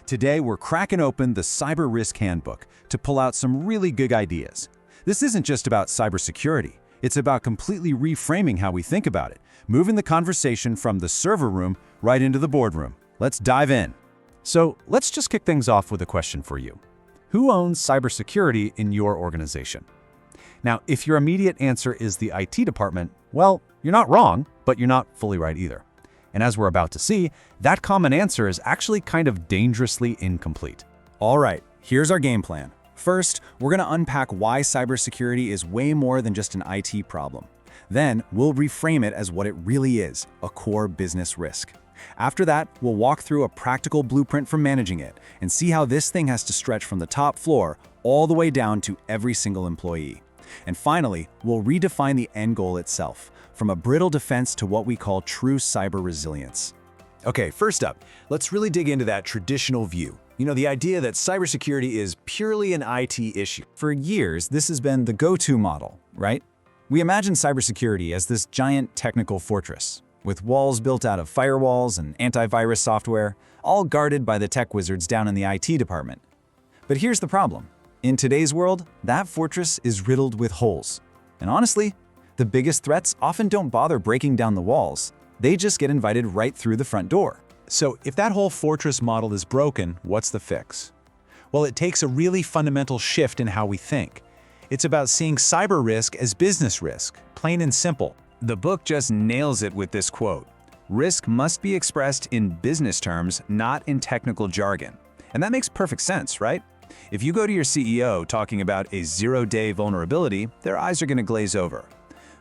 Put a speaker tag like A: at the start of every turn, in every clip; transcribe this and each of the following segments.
A: Today, we're cracking open the Cyber Risk Handbook to pull out some really good ideas. This isn't just about cybersecurity. It's about completely reframing how we think about it, moving the conversation from the server room right into the boardroom. Let's dive in. So let's just kick things off with a question for you. Who owns cybersecurity in your organization? Now, if your immediate answer is the IT department, well, you're not wrong, but you're not fully right either. And as we're about to see, that common answer is actually kind of dangerously incomplete. All right, here's our game plan. First, we're going to unpack why cybersecurity is way more than just an IT problem. Then, we'll reframe it as what it really is, a core business risk. After that, we'll walk through a practical blueprint for managing it and see how this thing has to stretch from the top floor all the way down to every single employee. And finally, we'll redefine the end goal itself, from a brittle defense to what we call true cyber resilience. Okay, first up, let's really dig into that traditional view. The idea that cybersecurity is purely an IT issue. For years, this has been the go-to model, right? We imagine cybersecurity as this giant technical fortress, with walls built out of firewalls and antivirus software, all guarded by the tech wizards down in the IT department. But here's the problem. In today's world, that fortress is riddled with holes. And honestly, the biggest threats often don't bother breaking down the walls. They just get invited right through the front door. So if that whole fortress model is broken, what's the fix? Well, it takes a really fundamental shift in how we think. It's about seeing cyber risk as business risk, plain and simple. The book just nails it with this quote: "Risk must be expressed in business terms, not in technical jargon." And that makes perfect sense, right? If you go to your CEO talking about a zero-day vulnerability, their eyes are going to glaze over.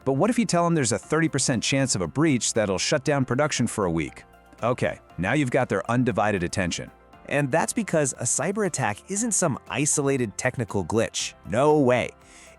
A: But what if you tell them there's a 30% chance of a breach that'll shut down production for a week? Okay, now you've got their undivided attention.
B: And that's because a cyber attack isn't some isolated technical glitch. No way.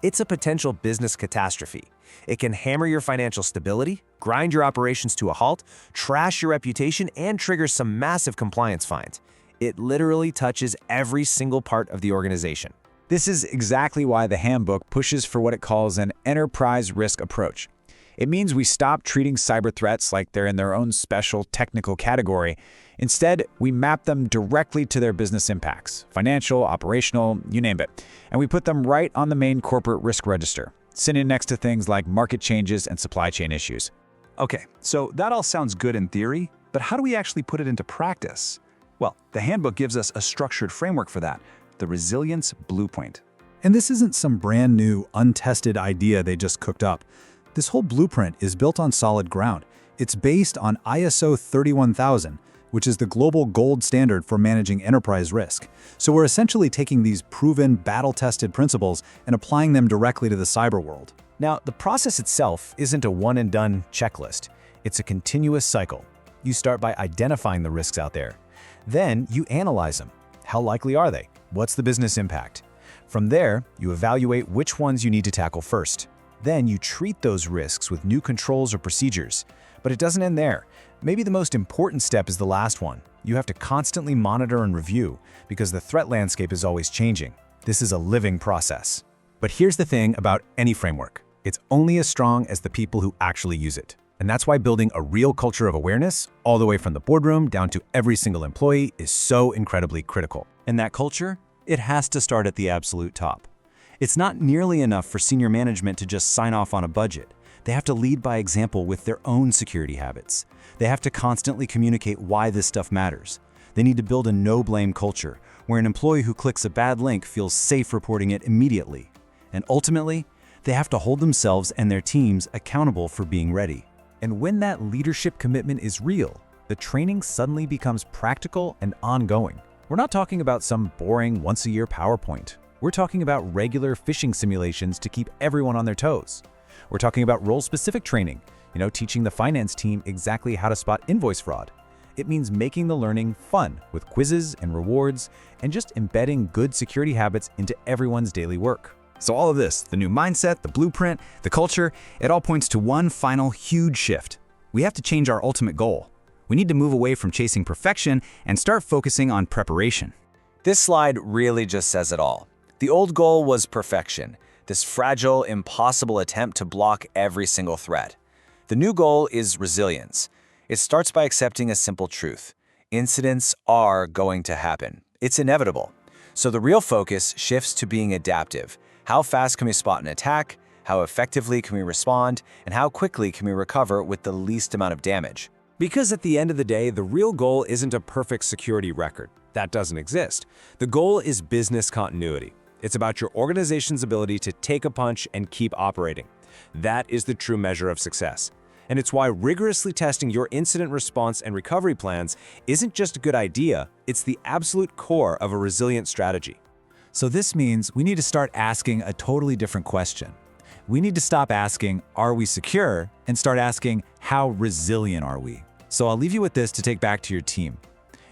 B: It's a potential business catastrophe. It can hammer your financial stability, grind your operations to a halt, trash your reputation, and trigger some massive compliance fines. It literally touches every single part of the organization.
A: This is exactly why the handbook pushes for what it calls an enterprise risk approach. It means we stop treating cyber threats like they're in their own special technical category. Instead, we map them directly to their business impacts, financial, operational, you name it, and we put them right on the main corporate risk register, sitting next to things like market changes and supply chain issues. Okay, so that all sounds good in theory, but how do we actually put it into practice? Well, the handbook gives us a structured framework for that, the Resilience Blueprint. And this isn't some brand new, untested idea they just cooked up. This whole blueprint is built on solid ground. It's based on ISO 31000, which is the global gold standard for managing enterprise risk. So we're essentially taking these proven, battle-tested principles and applying them directly to the cyber world.
B: Now, the process itself isn't a one-and-done checklist. It's a continuous cycle. You start by identifying the risks out there. Then you analyze them. How likely are they? What's the business impact? From there, you evaluate which ones you need to tackle first. Then you treat those risks with new controls or procedures. But it doesn't end there. Maybe the most important step is the last one. You have to constantly monitor and review because the threat landscape is always changing. This is a living process. But here's the thing about any framework. It's only as strong as the people who actually use it. And that's why building a real culture of awareness, all the way from the boardroom down to every single employee, is so incredibly critical. And that culture, it has to start at the absolute top. It's not nearly enough for senior management to just sign off on a budget. They have to lead by example with their own security habits. They have to constantly communicate why this stuff matters. They need to build a no-blame culture where an employee who clicks a bad link feels safe reporting it immediately. And ultimately, they have to hold themselves and their teams accountable for being ready. And when that leadership commitment is real, the training suddenly becomes practical and ongoing. We're not talking about some boring once-a-year PowerPoint. We're talking about regular phishing simulations to keep everyone on their toes. We're talking about role-specific training, teaching the finance team exactly how to spot invoice fraud. It means making the learning fun with quizzes and rewards and just embedding good security habits into everyone's daily work. So all of this, the new mindset, the blueprint, the culture, it all points to one final huge shift. We have to change our ultimate goal. We need to move away from chasing perfection and start focusing on preparation. This slide really just says it all. The old goal was perfection, this fragile, impossible attempt to block every single threat. The new goal is resilience. It starts by accepting a simple truth. Incidents are going to happen. It's inevitable. So the real focus shifts to being adaptive. How fast can we spot an attack? How effectively can we respond? And how quickly can we recover with the least amount of damage?
C: Because at the end of the day, the real goal isn't a perfect security record. That doesn't exist. The goal is business continuity. It's about your organization's ability to take a punch and keep operating. That is the true measure of success. And it's why rigorously testing your incident response and recovery plans isn't just a good idea, it's the absolute core of a resilient strategy.
A: So this means we need to start asking a totally different question. We need to stop asking, are we secure, and start asking, how resilient are we? So I'll leave you with this to take back to your team.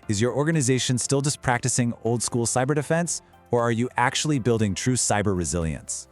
A: Is your organization still just practicing old-school cyber defense, or are you actually building true cyber resilience?